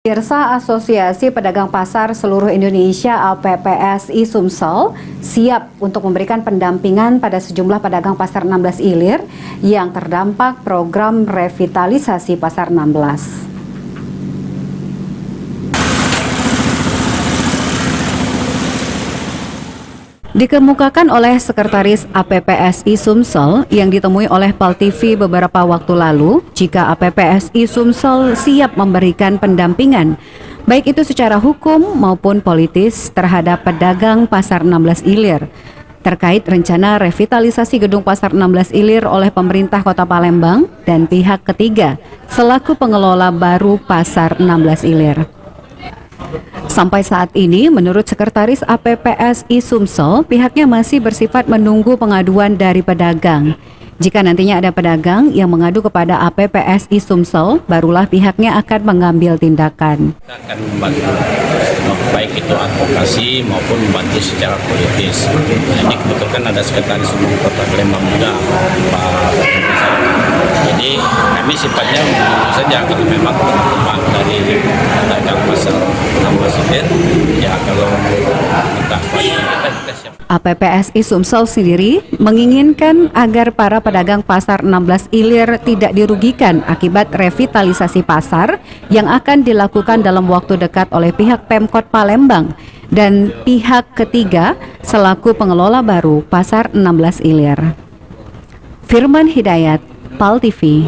Pemirsa, Asosiasi Pedagang Pasar Seluruh Indonesia APPSI Sumsel siap untuk memberikan pendampingan pada sejumlah pedagang Pasar 16 Ilir yang terdampak program revitalisasi Pasar 16. Dikemukakan oleh Sekretaris APPSI Sumsel yang ditemui oleh PAL TV beberapa waktu lalu, jika APPSI Sumsel siap memberikan pendampingan, baik itu secara hukum maupun politis terhadap pedagang Pasar 16 Ilir, terkait rencana revitalisasi gedung Pasar 16 Ilir oleh pemerintah Kota Palembang dan pihak ketiga selaku pengelola baru Pasar 16 Ilir. Sampai saat ini, menurut Sekretaris APPSI Sumsel, pihaknya masih bersifat menunggu pengaduan dari pedagang. Jika nantinya ada pedagang yang mengadu kepada APPSI Sumsel, barulah pihaknya akan mengambil tindakan. Kita akan membantu, baik itu advokasi maupun membantu secara politis. Jadi kebetulan ada Sekretaris Umum Kota Palembang juga, Pak. Jadi kami sifatnya menunggu saja kalau memang teman-teman dari pedagang Pasar 16 Ilir, ya kalau minta kita siap. APPSI Sumsel sendiri menginginkan agar para pedagang Pasar 16 Ilir tidak dirugikan akibat revitalisasi pasar yang akan dilakukan dalam waktu dekat oleh pihak Pemkot Palembang dan pihak ketiga selaku pengelola baru Pasar 16 Ilir. Firman Hidayat, PAL TV.